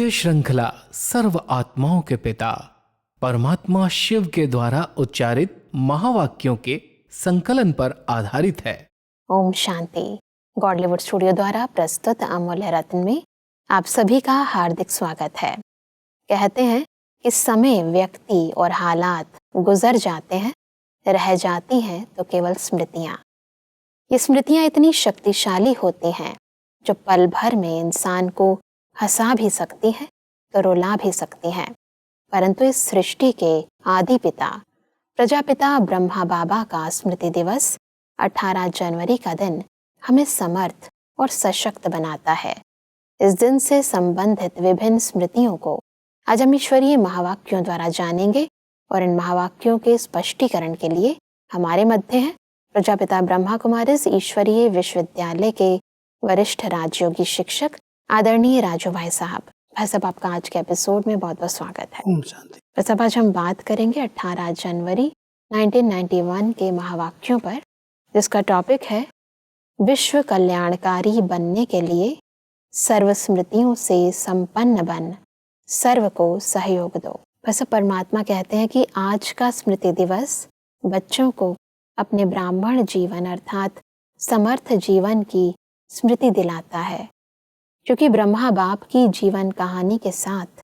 ये श्रृंखला सर्व आत्माओं के पिता परमात्मा शिव के द्वारा उच्चारित महावाक्यों के संकलन पर आधारित है। ओम शांति। गॉडलीवुड स्टूडियो द्वारा प्रस्तुत अमूल्य रत्न में आप सभी का हार्दिक स्वागत है। कहते हैं कि समय, व्यक्ति और हालात गुजर जाते हैं, रह जाती हैं तो केवल स्मृतियाँ। ये स्मृतियाँ इतनी शक्तिशाली होती हैं जो पल भर में इंसान को हंसा भी सकती हैं तो रुला भी सकती हैं। परंतु इस सृष्टि के आदि पिता प्रजापिता ब्रह्मा बाबा का स्मृति दिवस 18 जनवरी का दिन हमें समर्थ और सशक्त बनाता है। इस दिन से संबंधित विभिन्न स्मृतियों को आज हम ईश्वरीय महावाक्यों द्वारा जानेंगे और इन महावाक्यों के स्पष्टीकरण के लिए हमारे मध्य हैं प्रजापिता ब्रह्मा कुमारीज ईश्वरीय विश्वविद्यालय के वरिष्ठ राजयोगी शिक्षक आदरणीय राजू भाई साहब। भाई साहब, आपका आज के एपिसोड में बहुत बहुत स्वागत है। ओम शांति। भाई साहब, आज हम बात करेंगे 18 जनवरी 1991 के महावाक्यों पर, जिसका टॉपिक है विश्व कल्याणकारी बनने के लिए सर्व स्मृतियों से संपन्न बन, सर्व को सहयोग दो। बस परमात्मा कहते हैं कि आज का स्मृति दिवस बच्चों को अपने ब्राह्मण जीवन अर्थात समर्थ जीवन की स्मृति दिलाता है, क्योंकि ब्रह्मा बाप की जीवन कहानी के साथ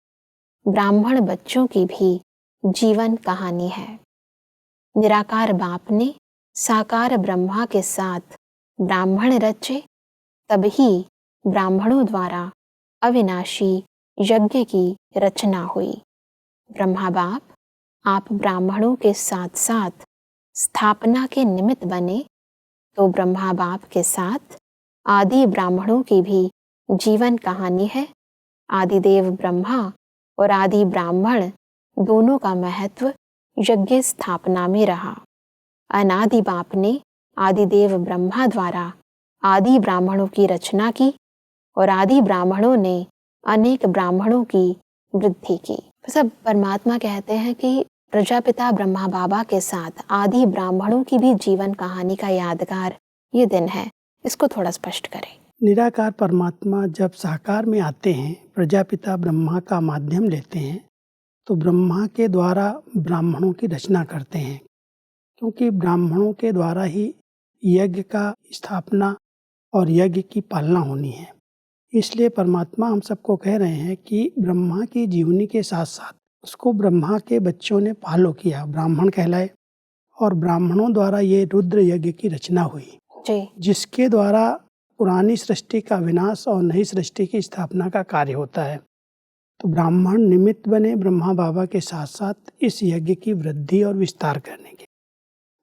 ब्राह्मण बच्चों की भी जीवन कहानी है। निराकार बाप ने साकार ब्रह्मा के साथ ब्राह्मण रचे, तभी ब्राह्मणों द्वारा अविनाशी यज्ञ की रचना हुई। ब्रह्मा बाप, आप ब्राह्मणों के साथ साथ स्थापना के निमित्त बने, तो ब्रह्मा बाप के साथ आदि ब्राह्मणों की भी जीवन कहानी है। आदिदेव ब्रह्मा और आदि ब्राह्मण दोनों का महत्व यज्ञ स्थापना में रहा। अनादि बाप ने आदिदेव ब्रह्मा द्वारा आदि ब्राह्मणों की रचना की और आदि ब्राह्मणों ने अनेक ब्राह्मणों की वृद्धि की। सब परमात्मा कहते हैं कि प्रजापिता ब्रह्मा बाबा के साथ आदि ब्राह्मणों की भी जीवन कहानी का यादगार ये दिन है। इसको थोड़ा स्पष्ट करें। निराकार परमात्मा जब साकार में आते हैं, प्रजापिता ब्रह्मा का माध्यम लेते हैं, तो ब्रह्मा के द्वारा ब्राह्मणों की रचना करते हैं, क्योंकि ब्राह्मणों के द्वारा ही यज्ञ का स्थापना और यज्ञ की पालना होनी है। इसलिए परमात्मा हम सबको कह रहे हैं कि ब्रह्मा की जीवनी के साथ साथ उसको ब्रह्मा के बच्चों ने फॉलो किया, ब्राह्मण कहलाए, और ब्राह्मणों द्वारा ये रुद्र यज्ञ की रचना हुई जी, जिसके द्वारा पुरानी सृष्टि का विनाश और नई सृष्टि की स्थापना का कार्य होता है। तो ब्राह्मण निमित्त बने ब्रह्मा बाबा के साथ साथ इस यज्ञ की वृद्धि और विस्तार करने के,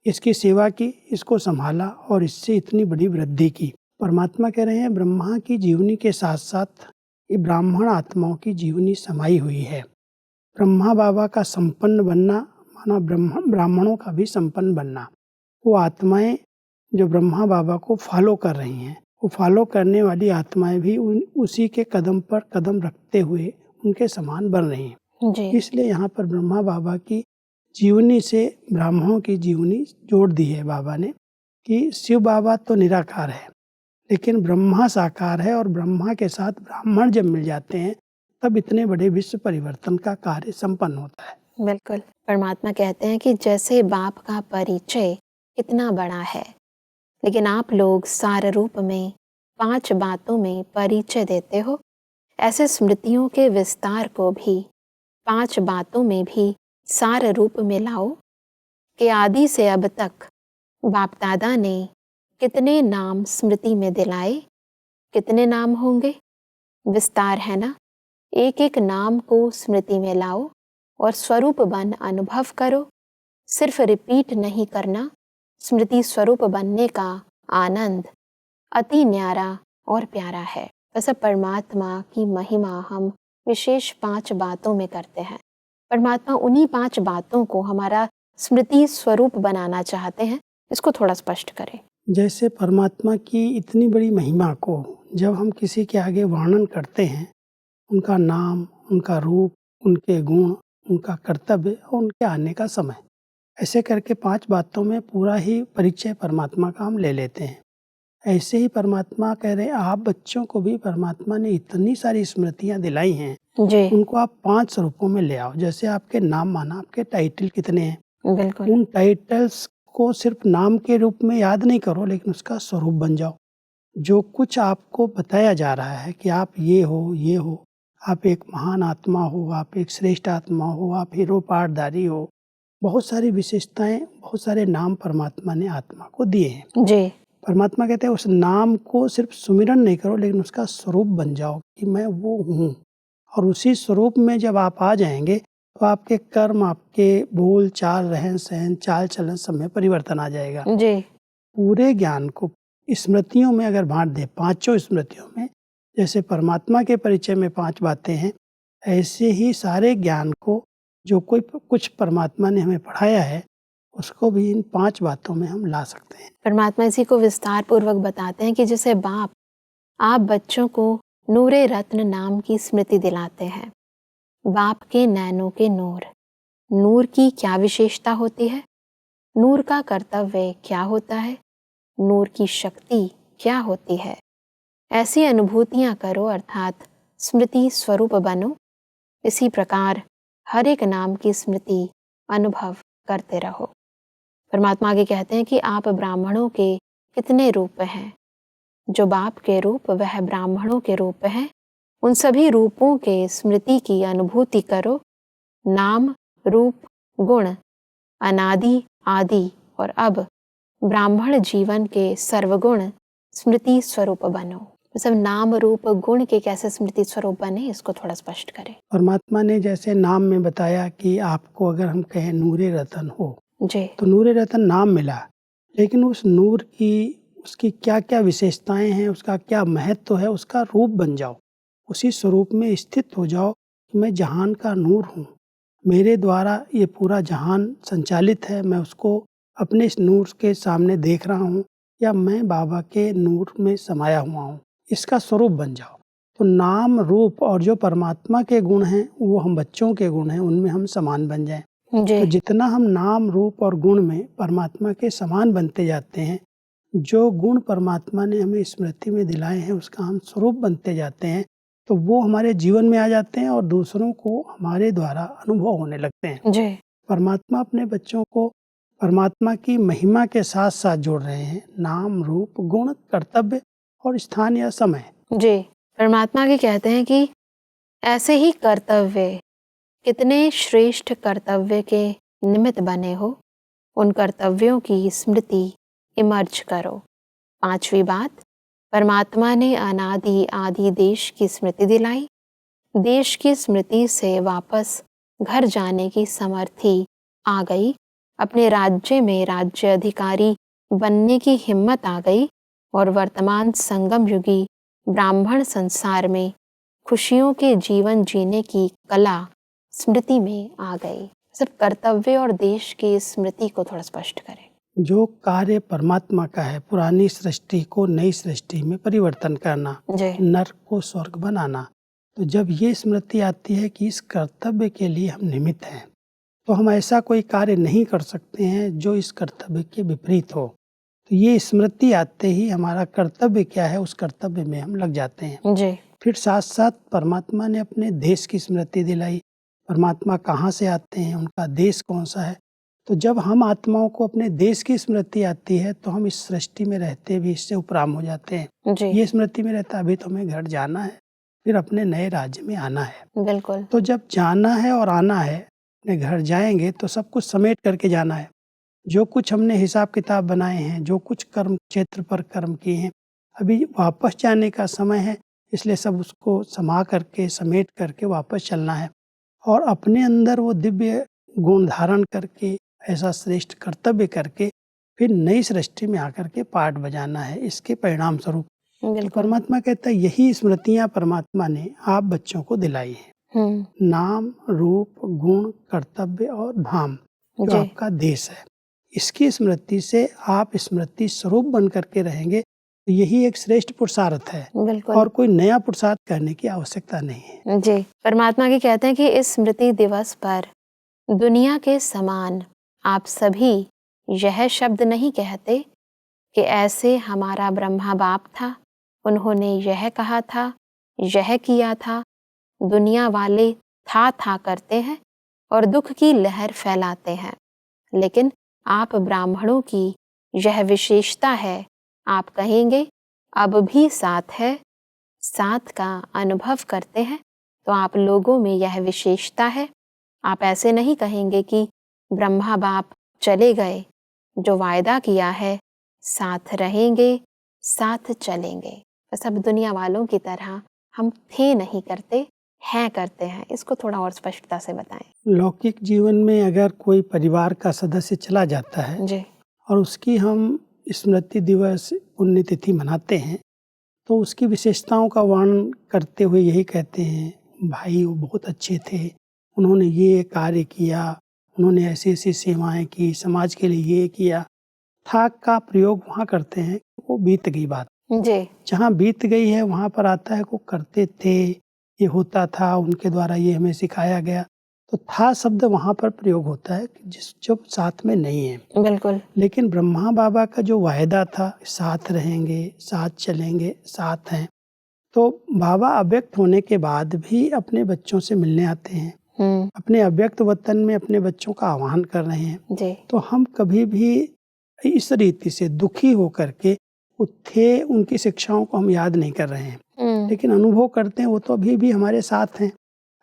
इसकी सेवा की, इसको संभाला और इससे इतनी बड़ी वृद्धि की। परमात्मा कह रहे हैं ब्रह्मा की जीवनी के साथ साथ ये ब्राह्मण आत्माओं की जीवनी समाई हुई है। ब्रह्मा बाबा का संपन्न बनना माना ब्राह्मणों का भी संपन्न बनना। वो आत्माएं जो ब्रह्मा बाबा को फॉलो कर रही हैं, वो फॉलो करने वाली आत्माएं भी उसी के कदम पर कदम रखते हुए उनके समान बन रही हैं जी। इसलिए यहाँ पर ब्रह्मा बाबा की जीवनी से ब्राह्मणों की जीवनी जोड़ दी है बाबा ने, कि शिव बाबा तो निराकार है लेकिन ब्रह्मा साकार है, और ब्रह्मा के साथ ब्राह्मण जब मिल जाते हैं तब इतने बड़े विश्व परिवर्तन का कार्य संपन्न होता है। बिल्कुल। परमात्मा कहते हैं कि जैसे बाप का परिचय कितना बड़ा है, लेकिन आप लोग सार रूप में 5 बातों में परिचय देते हो, ऐसे स्मृतियों के विस्तार को भी 5 बातों में भी सार रूप में लाओ कि आदि से अब तक बाप दादा ने कितने नाम स्मृति में दिलाए। कितने नाम होंगे? विस्तार है ना। एक एक नाम को स्मृति में लाओ और स्वरूप बन अनुभव करो। सिर्फ रिपीट नहीं करना। स्मृति स्वरूप बनने का आनंद अति न्यारा और प्यारा है। वैसे परमात्मा की महिमा हम विशेष 5 बातों में करते हैं। परमात्मा उन्हीं 5 बातों को हमारा स्मृति स्वरूप बनाना चाहते हैं। इसको थोड़ा स्पष्ट करें। जैसे परमात्मा की इतनी बड़ी महिमा को जब हम किसी के आगे वर्णन करते हैं, उनका नाम, उनका रूप, उनके गुण, उनका कर्तव्य और उनके आने का समय, ऐसे करके 5 बातों में पूरा ही परिचय परमात्मा का हम ले लेते हैं। ऐसे ही परमात्मा कह रहे हैं आप बच्चों को भी परमात्मा ने इतनी सारी स्मृतियाँ दिलाई हैं जी, उनको आप 5 स्वरूपों में ले आओ। जैसे आपके नाम माना, आपके टाइटल कितने हैं, बिल्कुल। उन टाइटल्स को सिर्फ नाम के रूप में याद नहीं करो, लेकिन उसका स्वरूप बन जाओ। जो कुछ आपको बताया जा रहा है कि आप ये हो, आप एक महान आत्मा हो, आप एक श्रेष्ठ आत्मा हो, आप हीरो पाठधारी हो, बहुत सारी विशेषताएँ, बहुत सारे नाम परमात्मा ने आत्मा को दिए हैं। जी, परमात्मा कहते हैं उस नाम को सिर्फ सुमिरन नहीं करो, लेकिन उसका स्वरूप बन जाओ कि मैं वो हूँ। और उसी स्वरूप में जब आप आ जाएंगे तो आपके कर्म, आपके बोल चाल, रहन सहन, चाल चलन सब में परिवर्तन आ जाएगा। जी, पूरे ज्ञान को स्मृतियों में अगर बांट दें, पांचों स्मृतियों में, जैसे परमात्मा के परिचय में 5 बातें हैं, ऐसे ही सारे ज्ञान को जो कोई कुछ परमात्मा ने हमें पढ़ाया है, उसको भी इन 5 बातों में हम ला सकते हैं। परमात्मा इसी को विस्तार पूर्वक बताते हैं कि जैसे बाप आप बच्चों को नूरे रत्न नाम की स्मृति दिलाते हैं। बाप के नैनों के नूर, नूर की क्या विशेषता होती है, नूर का कर्तव्य क्या होता है, नूर की शक्ति क्या होती है, ऐसी अनुभूतियां करो, अर्थात स्मृति स्वरूप बनो। इसी प्रकार हर एक नाम की स्मृति अनुभव करते रहो। परमात्मा आगे कहते हैं कि आप ब्राह्मणों के कितने रूप हैं, जो बाप के रूप वह ब्राह्मणों के रूप हैं, उन सभी रूपों के स्मृति की अनुभूति करो। नाम, रूप, गुण, अनादि, आदि और अब ब्राह्मण जीवन के सर्वगुण स्मृति स्वरूप बनो। मतलब नाम, रूप, गुण के कैसे स्मृति स्वरूप बने, इसको थोड़ा स्पष्ट करें। परमात्मा ने जैसे नाम में बताया कि आपको अगर हम कहें नूरे रतन हो, जी, तो नूरे रतन नाम मिला, लेकिन उस नूर की उसकी क्या क्या विशेषताएं हैं, उसका क्या महत्व है, उसका रूप बन जाओ। उसी स्वरूप में स्थित हो जाओ कि मैं जहान का नूर हूँ, मेरे द्वारा ये पूरा जहान संचालित है, मैं उसको अपने इस नूर के सामने देख रहा हूँ, या मैं बाबा के नूर में समाया हुआ हूँ। इसका स्वरूप बन जाओ। तो नाम, रूप और जो परमात्मा के गुण हैं, वो हम बच्चों के गुण हैं, उनमें हम समान बन जाएं। जी, तो जितना हम नाम, रूप और गुण में परमात्मा के समान बनते जाते हैं, जो गुण परमात्मा ने हमें स्मृति में दिलाए हैं, उसका हम स्वरूप बनते जाते हैं, तो वो हमारे जीवन में आ जाते हैं और दूसरों को हमारे द्वारा अनुभव होने लगते हैं। जी, परमात्मा अपने बच्चों को परमात्मा की महिमा के साथ साथ जोड़ रहे हैं, नाम, रूप, गुण, कर्तव्य और स्थान या समय। जी। परमात्मा के कहते हैं कि ऐसे ही कर्तव्य, कितने श्रेष्ठ कर्तव्य के निमित्त बने हो, उन कर्तव्यों की स्मृति इमर्ज करो। 5वीं बात, परमात्मा ने अनादि आदि देश की स्मृति दिलाई। देश की स्मृति से वापस घर जाने की समर्थी आ गई। अपने राज्य में राज्य अधिकारी बनने की हिम्मत आ गई और वर्तमान संगम युगी ब्राह्मण संसार में खुशियों के जीवन जीने की कला स्मृति में आ गई। सिर्फ कर्तव्य और देश की स्मृति को थोड़ा स्पष्ट करें। जो कार्य परमात्मा का है, पुरानी सृष्टि को नई सृष्टि में परिवर्तन करना, जी, नर्क को स्वर्ग बनाना, तो जब ये स्मृति आती है कि इस कर्तव्य के लिए हम निमित्त हैं, तो हम ऐसा कोई कार्य नहीं कर सकते हैं जो इस कर्तव्य के विपरीत हो। तो ये स्मृति आते ही हमारा कर्तव्य क्या है, उस कर्तव्य में हम लग जाते हैं। जी, फिर साथ साथ परमात्मा ने अपने देश की स्मृति दिलाई। परमात्मा कहाँ से आते हैं, उनका देश कौन सा है। तो जब हम आत्माओं को अपने देश की स्मृति आती है, तो हम इस सृष्टि में रहते भी इससे उपराम हो जाते हैं। जी, ये स्मृति में रहता, अभी तो हमें घर जाना है, फिर अपने नए राज्य में आना है। बिल्कुल, तो जब जाना है और आना है, अपने घर जाएंगे तो सब कुछ समेट करके जाना है। जो कुछ हमने हिसाब किताब बनाए हैं, जो कुछ कर्म क्षेत्र पर कर्म किए हैं, अभी वापस जाने का समय है, इसलिए सब उसको समा करके, समेट करके वापस चलना है और अपने अंदर वो दिव्य गुण धारण करके, ऐसा श्रेष्ठ कर्तव्य करके, फिर नई सृष्टि में आकर के पाठ बजाना है, इसके परिणाम स्वरूप। तो बिल्कुल। परमात्मा कहता है यही स्मृतियाँ परमात्मा ने आप बच्चों को दिलाई हैं। नाम, रूप, गुण, कर्तव्य और धाम, जो जी, आपका देश है, इसकी स्मृति से आप स्मृति स्वरूप बन करके रहेंगे। तो यही एक श्रेष्ठ पुरुषार्थ है बिल्कुल। और कोई नया पुरुषार्थ करने की आवश्यकता नहीं है। जी, परमात्मा के कहते हैं कि इस स्मृति दिवस पर दुनिया के समान आप सभी यह शब्द नहीं कहते कि ऐसे हमारा ब्रह्मा बाप था, उन्होंने यह कहा था, यह किया था, दुनिया वाले था करते हैं और दुख की लहर फैलाते हैं, लेकिन आप ब्राह्मणों की यह विशेषता है, आप कहेंगे अब भी साथ है, साथ का अनुभव करते हैं, तो आप लोगों में यह विशेषता है। आप ऐसे नहीं कहेंगे कि ब्रह्मा बाप चले गए, जो वायदा किया है साथ रहेंगे, साथ चलेंगे। बस अब दुनिया वालों की तरह हम थे नहीं करते, हैं करते हैं। इसको थोड़ा और स्पष्टता से बताएं। लौकिक जीवन में अगर कोई परिवार का सदस्य चला जाता है जी और उसकी हम स्मृति दिवस पुण्यतिथि मनाते हैं, तो उसकी विशेषताओं का वर्णन करते हुए यही कहते हैं, भाई वो बहुत अच्छे थे, उन्होंने ये कार्य किया, उन्होंने ऐसी ऐसी सेवाएं की, समाज के लिए ये किया। था का प्रयोग वहाँ करते हैं, वो बीत गई बात। जी जहाँ बीत गई है वहाँ पर आता है वो करते थे, ये होता था, उनके द्वारा ये हमें सिखाया गया। तो था शब्द वहाँ पर प्रयोग होता है जो साथ में नहीं है। बिल्कुल। लेकिन ब्रह्मा बाबा का जो वायदा था, साथ रहेंगे, साथ चलेंगे, साथ हैं, तो बाबा अव्यक्त होने के बाद भी अपने बच्चों से मिलने आते हैं, अपने अव्यक्त वतन में अपने बच्चों का आह्वान कर रहे हैं। जी तो हम कभी भी इस रीति से दुखी होकर के थे, उनकी शिक्षाओं को हम याद नहीं कर रहे हैं, लेकिन अनुभव करते हैं वो तो अभी भी हमारे साथ हैं,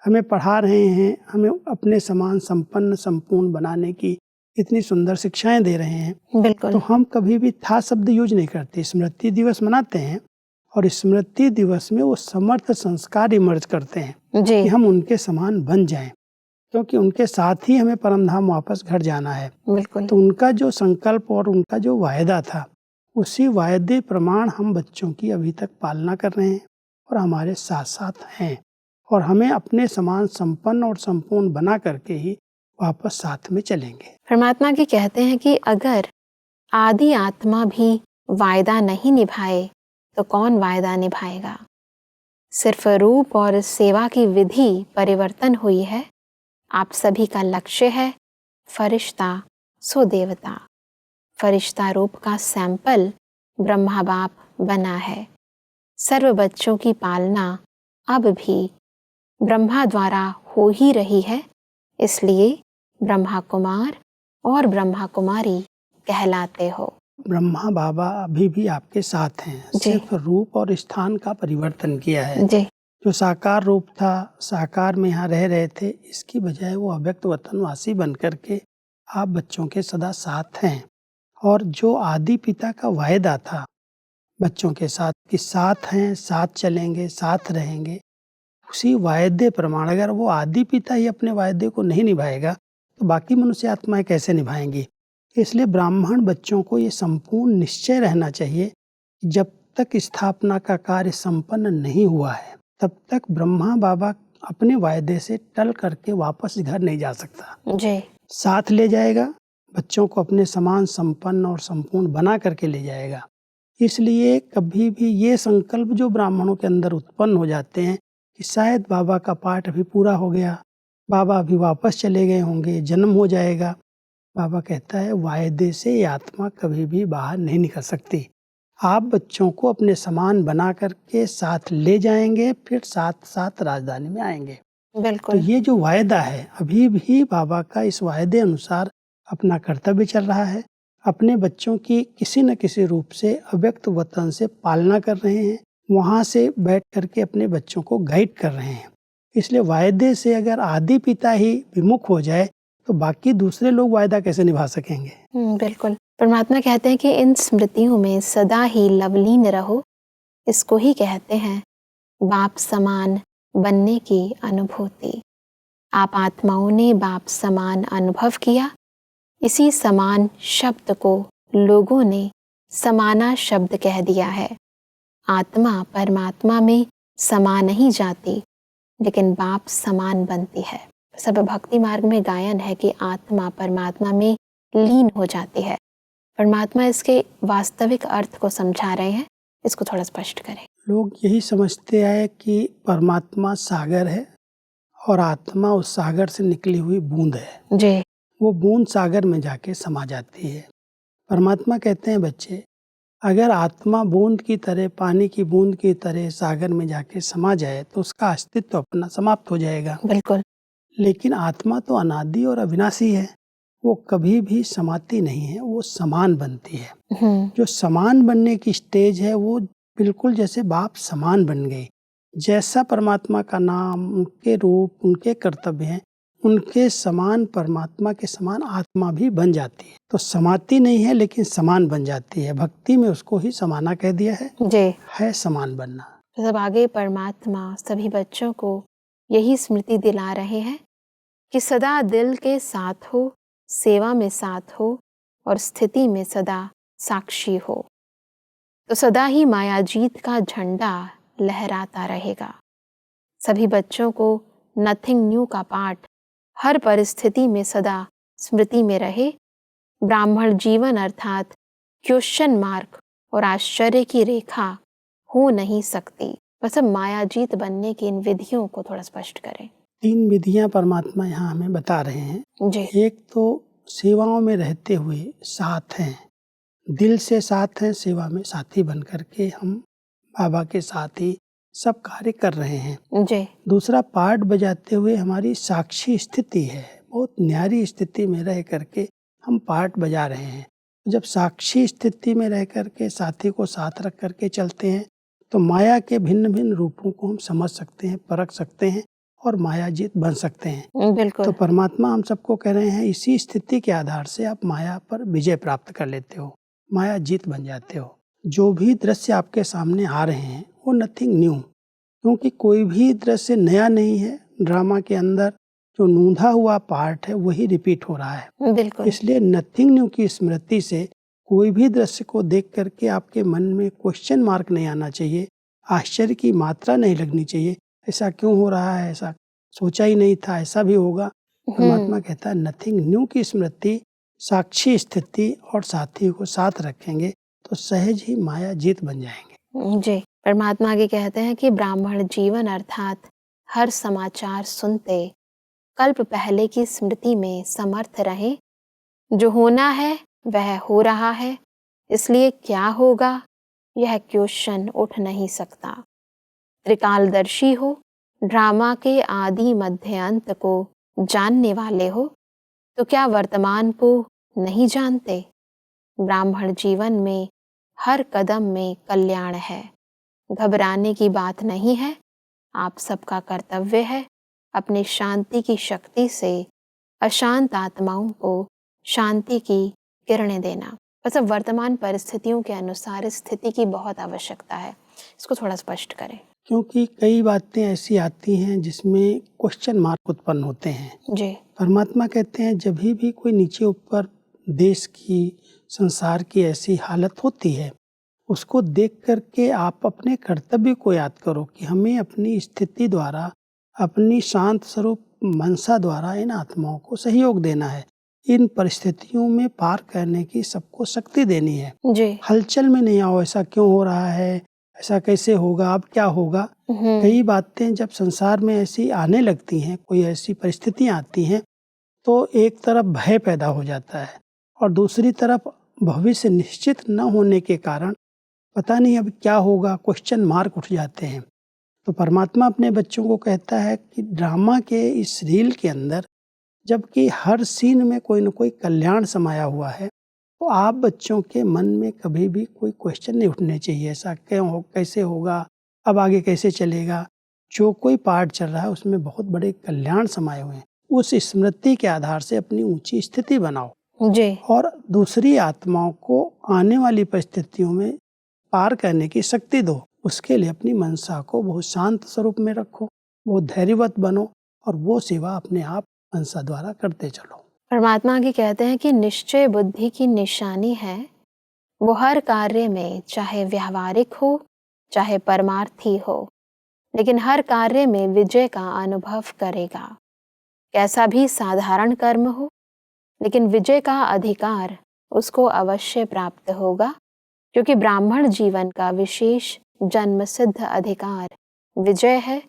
हमें पढ़ा रहे हैं, हमें अपने समान संपन्न संपूर्ण बनाने की इतनी सुंदर शिक्षाएं दे रहे हैं। बिल्कुल। तो हम कभी भी था शब्द यूज नहीं करते। स्मृति दिवस मनाते हैं और स्मृति दिवस में वो समर्थ संस्कार इमर्ज करते हैं जी कि हम उनके समान बन जाएं, क्योंकि उनके साथ ही हमें परम धाम वापस घर जाना है। बिल्कुल। तो उनका जो संकल्प और उनका जो वायदा था, उसी वायदे प्रमाण हम बच्चों की अभी तक पालना कर रहे हैं और हमारे साथ साथ हैं, और हमें अपने समान संपन्न और संपूर्ण बना करके ही वापस साथ में चलेंगे। परमात्मा की कहते हैं कि अगर आदि आत्मा भी वायदा नहीं निभाए तो कौन वायदा निभाएगा। सिर्फ रूप और सेवा की विधि परिवर्तन हुई है। आप सभी का लक्ष्य है फरिश्ता सो देवता। फरिश्ता रूप का सैंपल ब्रह्मा बाप बना है। सर्व बच्चों की पालना अब भी ब्रह्मा द्वारा हो ही रही है, इसलिए ब्रह्मा कुमार और ब्रह्मा कुमारी कहलाते हो। ब्रह्मा बाबा अभी भी आपके साथ हैं, सिर्फ रूप और स्थान का परिवर्तन किया है। जी जो साकार रूप था, साकार में यहाँ रह रहे थे, इसकी बजाय वो अव्यक्त वतनवासी बन करके आप बच्चों के सदा साथ हैं। और जो आदि पिता का वायदा था बच्चों के साथ कि साथ हैं, साथ चलेंगे, साथ रहेंगे, उसी वायदे प्रमाण अगर वो आदि पिता ही अपने वायदे को नहीं निभाएगा तो बाकी मनुष्य आत्माएं कैसे निभाएंगी। इसलिए ब्राह्मण बच्चों को ये संपूर्ण निश्चय रहना चाहिए, जब तक स्थापना का कार्य संपन्न नहीं हुआ है तब तक ब्रह्मा बाबा अपने वायदे से टल करके वापस घर नहीं जा सकता। जी साथ ले जाएगा, बच्चों को अपने समान संपन्न और संपूर्ण बना करके ले जाएगा। इसलिए कभी भी ये संकल्प जो ब्राह्मणों के अंदर उत्पन्न हो जाते हैं कि शायद बाबा का पाठ अभी पूरा हो गया, बाबा अभी वापस चले गए होंगे, जन्म हो जाएगा, बाबा कहता है वायदे से ये आत्मा कभी भी बाहर नहीं निकल सकती। आप बच्चों को अपने समान बना करके साथ ले जाएंगे, फिर साथ साथ राजधानी में आएंगे। बिल्कुल। तो ये जो वायदा है अभी भी बाबा का इस वायदे अनुसार अपना कर्तव्य चल रहा है। अपने बच्चों की किसी न किसी रूप से अव्यक्त वतन से पालना कर रहे हैं, वहाँ से बैठ करके अपने बच्चों को गाइड कर रहे हैं। इसलिए वायदे से अगर आदि पिता ही विमुख हो जाए तो बाकी दूसरे लोग वायदा कैसे निभा सकेंगे। बिल्कुल। परमात्मा कहते हैं कि इन स्मृतियों में सदा ही लवलीन रहो। इसको ही कहते हैं बाप समान बनने की अनुभूति। आप आत्माओं ने बाप समान अनुभव किया। इसी समान शब्द को लोगों ने समाना शब्द कह दिया है। आत्मा परमात्मा में समा नहीं जाती, लेकिन बाप समान बनती है। सब भक्ति मार्ग में गायन है कि आत्मा परमात्मा में लीन हो जाती है। परमात्मा इसके वास्तविक अर्थ को समझा रहे हैं, इसको थोड़ा स्पष्ट करें। लोग यही समझते हैं कि परमात्मा सागर है और आत्मा उस सागर से निकली हुई बूंद है। जी वो बूंद सागर में जाके समा जाती है। परमात्मा कहते हैं बच्चे, अगर आत्मा बूंद की तरह, पानी की बूंद की तरह सागर में जाके समा जाए तो उसका अस्तित्व अपना समाप्त हो जाएगा। बिल्कुल। लेकिन आत्मा तो अनादि और अविनाशी है, वो कभी भी समाती नहीं है, वो समान बनती है। जो समान बनने की स्टेज है वो बिल्कुल जैसे बाप समान बन गए। जैसा परमात्मा का नाम, उनके रूप, उनके कर्तव्य हैं, उनके समान परमात्मा के समान आत्मा भी बन जाती है। तो समाती नहीं है लेकिन समान बन जाती है। भक्ति में उसको ही समाना कह दिया है समान बनना। तो सब आगे परमात्मा सभी बच्चों को यही स्मृति दिला रहे हैं कि सदा दिल के साथ हो, सेवा में साथ हो और स्थिति में सदा साक्षी हो, तो सदा ही मायाजीत का झंडा लहराता रहेगा। सभी बच्चों को नथिंग न्यू का पाठ हर परिस्थिति में सदा स्मृति में रहे। ब्राह्मण जीवन अर्थात क्वेश्चन मार्क और आश्चर्य की रेखा हो नहीं सकती। बस अब मायाजीत बनने की इन विधियों को थोड़ा स्पष्ट करें। 3 विधियां परमात्मा यहाँ हमें बता रहे हैं जी। एक तो सेवाओं में रहते हुए साथ हैं, दिल से साथ हैं, सेवा में साथी बन करके हम बाबा के साथ ही सब कार्य कर रहे हैं। जी। दूसरा, पाठ बजाते हुए हमारी साक्षी स्थिति है, बहुत न्यारी स्थिति में रह करके हम पाठ बजा रहे हैं। जब साक्षी स्थिति में रह करके साथी को साथ रख करके चलते हैं तो माया के भिन्न भिन्न रूपों को हम समझ सकते हैं, परख सकते हैं और मायाजीत बन सकते हैं। बिल्कुल। तो परमात्मा हम सबको कह रहे हैं इसी स्थिति के आधार से आप माया पर विजय प्राप्त कर लेते हो, माया जीत बन जाते हो। जो भी दृश्य आपके सामने आ रहे हैं वो नथिंग न्यू, क्योंकि कोई भी दृश्य नया नहीं है। ड्रामा के अंदर जो नूंधा हुआ पार्ट है वही रिपीट हो रहा है। बिल्कुल। इसलिए नथिंग न्यू की स्मृति से कोई भी दृश्य को देख करके आपके मन में क्वेश्चन मार्क नहीं आना चाहिए, आश्चर्य की मात्रा नहीं लगनी चाहिए, ऐसा क्यों हो रहा है, ऐसा सोचा ही नहीं था, ऐसा भी होगा। परमात्मा कहता है नथिंग न्यू की स्मृति, साक्षी स्थिति और साथी को साथ रखेंगे तो सहज ही माया जीत बन जाएंगे। जी। परमात्मा आगे कहते हैं कि ब्राह्मण जीवन अर्थात हर समाचार सुनते कल्प पहले की स्मृति में समर्थ रहे। जो होना है वह हो रहा है, इसलिए क्या होगा यह क्वेश्चन उठ नहीं सकता। त्रिकालदर्शी हो, ड्रामा के आदि मध्य अंत को जानने वाले हो, तो क्या वर्तमान को नहीं जानते। ब्राह्मण जीवन में हर कदम में कल्याण है, घबराने की बात नहीं है। आप सबका कर्तव्य है अपनी शांति की शक्ति से अशांत आत्माओं को शांति की किरणें देना। बस अब वर्तमान परिस्थितियों के अनुसार स्थिति की बहुत आवश्यकता है, इसको थोड़ा स्पष्ट करें। क्योंकि कई बातें ऐसी आती हैं जिसमें क्वेश्चन मार्क उत्पन्न होते हैं। जी। परमात्मा कहते हैं जब भी कोई नीचे ऊपर देश की, संसार की ऐसी हालत होती है, उसको देख करके आप अपने कर्तव्य को याद करो कि हमें अपनी स्थिति द्वारा, अपनी शांत स्वरूप मनसा द्वारा इन आत्माओं को सहयोग देना है। इन परिस्थितियों में पार करने की सबको शक्ति देनी है। जी। हलचल में नहीं आओ, ऐसा क्यों हो रहा है, ऐसा कैसे होगा, अब क्या होगा। कई बातें जब संसार में ऐसी आने लगती हैं, कोई ऐसी परिस्थितियां आती हैं, तो एक तरफ भय पैदा हो जाता है और दूसरी तरफ भविष्य निश्चित न होने के कारण पता नहीं अब क्या होगा, क्वेश्चन मार्क उठ जाते हैं। तो परमात्मा अपने बच्चों को कहता है कि ड्रामा के इस रील के अंदर जबकि हर सीन में कोई न कोई कल्याण समाया हुआ है, तो आप बच्चों के मन में कभी भी कोई क्वेश्चन नहीं उठने चाहिए, ऐसा क्यों हो, कैसे होगा, अब आगे कैसे चलेगा। जो कोई पार्ट चल रहा है उसमें बहुत बड़े कल्याण समाये हुए हैं। उस स्मृति के आधार से अपनी ऊंची स्थिति बनाओ जी। और दूसरी आत्माओं को आने वाली परिस्थितियों में पार करने की शक्ति दो। उसके लिए अपनी मनसा को बहुत शांत स्वरूप में रखो, बहुत धैर्यवत बनो और वो सेवा अपने आप मनसा द्वारा करते चलो। परमात्मा आगे कहते हैं कि निश्चय बुद्धि की निशानी है, वो हर कार्य में चाहे व्यावहारिक हो चाहे परमार्थी हो, लेकिन हर कार्य में विजय का अनुभव करेगा। कैसा भी साधारण कर्म हो, लेकिन विजय का अधिकार उसको अवश्य प्राप्त होगा, क्योंकि ब्राह्मण जीवन का विशेष जन्मसिद्ध अधिकार विजय है।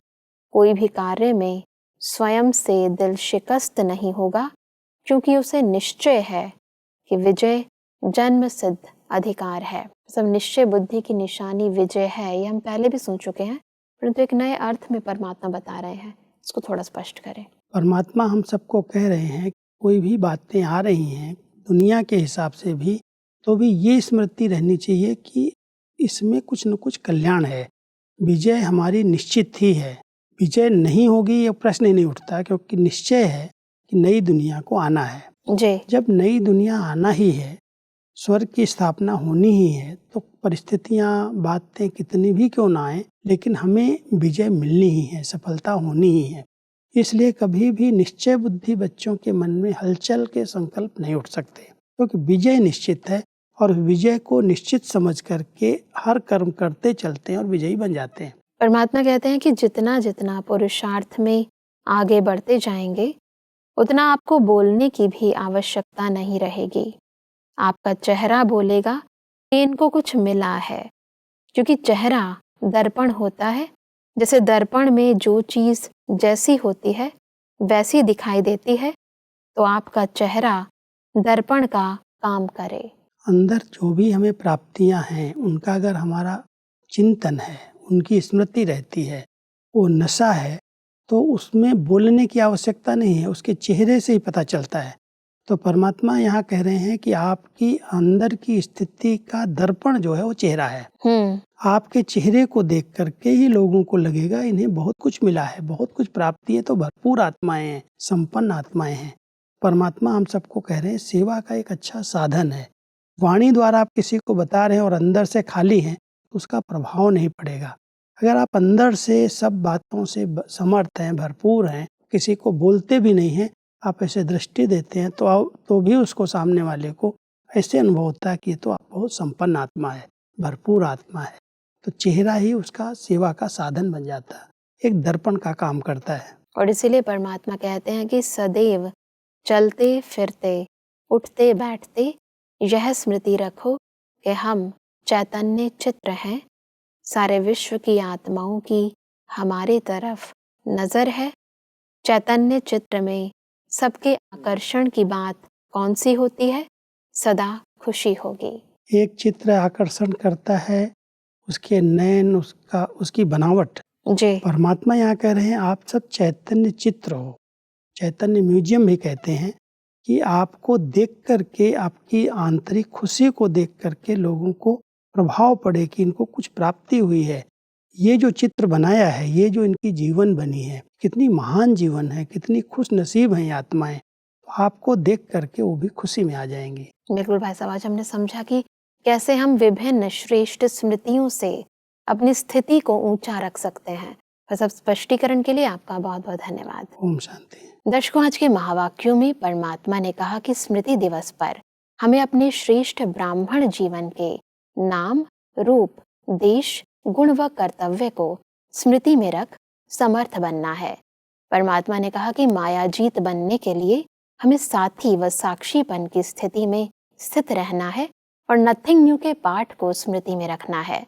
कोई भी कार्य में स्वयं से दिल शिकस्त नहीं होगा, क्योंकि उसे निश्चय है कि विजय जन्मसिद्ध अधिकार है। सब निश्चय बुद्धि की निशानी विजय है, ये हम पहले भी सुन चुके हैं, परंतु एक नए अर्थ में परमात्मा बता रहे हैं। इसको थोड़ा स्पष्ट करें। परमात्मा हम सबको कह रहे हैं कोई भी बातें आ रही हैं दुनिया के हिसाब से भी, तो भी ये स्मृति रहनी चाहिए कि इसमें कुछ न कुछ कल्याण है। विजय हमारी निश्चित ही है, विजय नहीं होगी ये प्रश्न ही नहीं उठता, क्योंकि निश्चय है कि नई दुनिया को आना है। जी। जब नई दुनिया आना ही है, स्वर्ग की स्थापना होनी ही है, तो परिस्थितियां बातें कितनी भी क्यों ना आए, लेकिन हमें विजय मिलनी ही है, सफलता होनी ही है। इसलिए कभी भी निश्चय बुद्धि बच्चों के मन में हलचल के संकल्प नहीं उठ सकते, क्योंकि विजय निश्चित है और विजय को निश्चित समझ करके हर कर्म करते चलते हैं और विजयी बन जाते हैं। परमात्मा कहते हैं कि जितना जितना पुरुषार्थ में आगे बढ़ते जाएंगे, उतना आपको बोलने की भी आवश्यकता नहीं रहेगी। आपका चेहरा बोलेगा कि इनको कुछ मिला है, क्योंकि चेहरा दर्पण होता है। जैसे दर्पण में जो चीज़ जैसी होती है वैसी दिखाई देती है, तो आपका चेहरा दर्पण का काम करे। अंदर जो भी हमें प्राप्तियां हैं, उनका अगर हमारा चिंतन है, उनकी स्मृति रहती है, वो नशा है, तो उसमें बोलने की आवश्यकता नहीं है, उसके चेहरे से ही पता चलता है। तो परमात्मा यहाँ कह रहे हैं कि आपकी अंदर की स्थिति का दर्पण जो है वो चेहरा है। आपके चेहरे को देख करके ही लोगों को लगेगा इन्हें बहुत कुछ मिला है, बहुत कुछ प्राप्ति है, तो भरपूर आत्माएं हैं, संपन्न आत्माएं हैं। परमात्मा हम सबको कह रहे हैं सेवा का एक अच्छा साधन है। वाणी द्वारा आप किसी को बता रहे हैं और अंदर से खाली हैं, तो उसका प्रभाव नहीं पड़ेगा। अगर आप अंदर से सब बातों से समर्थ हैं, भरपूर हैं, किसी को बोलते भी नहीं हैं, आप ऐसे दृष्टि देते हैं, तो भी उसको सामने वाले को ऐसे अनुभव होता है कि ये तो आप बहुत संपन्न आत्मा है, भरपूर आत्मा है। तो चेहरा ही उसका सेवा का साधन बन जाता है, एक दर्पण का काम करता है। और इसीलिए परमात्मा कहते हैं कि सदैव चलते फिरते उठते बैठते यह स्मृति रखो कि हम चैतन्य चित्र हैं। सारे विश्व की आत्माओं की हमारे तरफ नज़र है। चैतन्य चित्र में सबके आकर्षण की बात कौन सी होती है? सदा खुशी होगी। एक चित्र आकर्षण करता है, उसके नयन, उसकी बनावट। जी। परमात्मा यहाँ कह रहे हैं आप सब चैतन्य चित्र हो। चैतन्य म्यूजियम भी कहते हैं कि आपको देख करके, आपकी आंतरिक खुशी को देख करके लोगों को प्रभाव पड़े कि इनको कुछ प्राप्ति हुई है। ये जो चित्र बनाया है, ये जो इनकी जीवन बनी है, कितनी महान जीवन है, कितनी खुश नसीब हैं आत्माएं, तो आपको देख करके वो भी खुशी में आ जाएंगी। बिल्कुल भाई साहब, आज हमने समझा कि कैसे हम विभिन्न श्रेष्ठ स्मृतियों से अपनी स्थिति को ऊंचा रख सकते हैं। बस अब स्पष्टीकरण के लिए आपका बहुत बहुत धन्यवाद। ओम शांति। दर्शकों, आज के महावाक्यों में परमात्मा ने कहा कि स्मृति दिवस पर हमें अपने श्रेष्ठ ब्राह्मण जीवन के नाम, रूप, देश, गुण व कर्तव्य को स्मृति में रख समर्थ बनना है। परमात्मा ने कहा कि मायाजीत बनने के लिए हमें साथी व साक्षीपन की स्थिति में स्थित रहना है और नथिंग न्यू के पाठ को स्मृति में रखना है।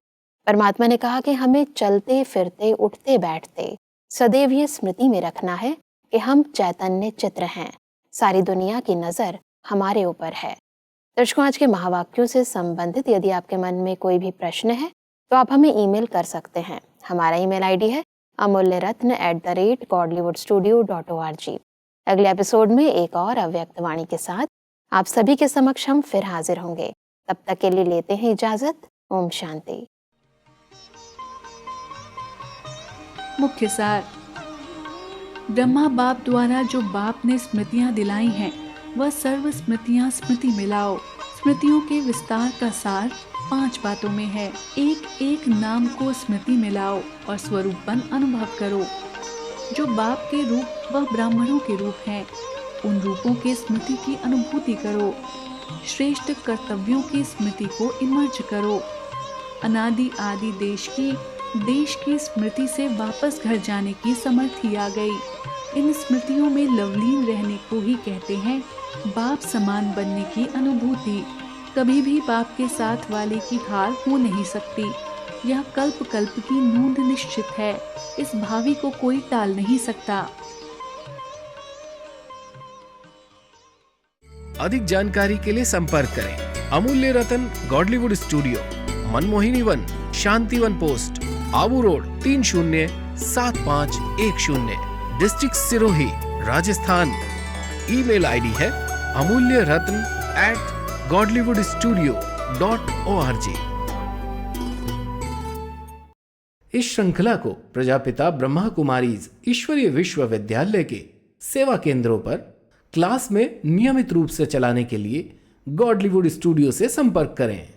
परमात्मा ने कहा कि हमें चलते फिरते उठते बैठते सदैव ये स्मृति में रखना है कि हम चैतन्य चित्र हैं। सारी दुनिया की नज़र हमारे ऊपर है। दर्शकों, आज के महावाक्यों से संबंधित यदि आपके मन में कोई भी प्रश्न है तो आप हमें ईमेल कर सकते हैं। हमारा ईमेल आईडी है amulyaratna@godlywoodstudio.org। अगले एपिसोड में एक और अव्यक्त वाणी के साथ आप सभी के समक्ष हम फिर हाजिर होंगे। तब तक के लिए लेते हैं इजाजत। ओम शांति। मुख्य सार। ब्रह्मा बाप द्वारा जो बाप ने स्मृतियां दिलाई हैं, वह सर्व स्मृतियां स्मृति में लाओ। स्मृतियों के विस्तार का सार 5 बातों में है। एक एक नाम को स्मृति में लाओ और स्वरूपन अनुभव करो। जो बाप के रूप वह ब्राह्मणों के रूप हैं, उन रूपों के स्मृति की अनुभूति करो। श्रेष्ठ कर्तव्यों की स्मृति को इमर्ज करो। अनादि आदि देश की स्मृति से वापस घर जाने की समर्थी आ गई। इन स्मृतियों में लवलीन रहने को ही कहते हैं बाप समान बनने की अनुभूति। कभी भी बाप के साथ वाले की हार हो नहीं सकती। यह कल्प कल्प की नूंद निश्चित है। इस भावी को कोई टाल नहीं सकता। अधिक जानकारी के लिए संपर्क करें Amulya Ratan Godlywood Studio, Manmohini Van, Shantivan post, Abu road 307510, district Sirohi, Rajasthan. Email ID है amulyaratn@godlywoodstudio.org। इस श्रृंखला को प्रजापिता ब्रह्मा कुमारीज ईश्वरीय विश्वविद्यालय के सेवा केंद्रों पर क्लास में नियमित रूप से चलाने के लिए गॉडलीवुड स्टूडियो से संपर्क करें।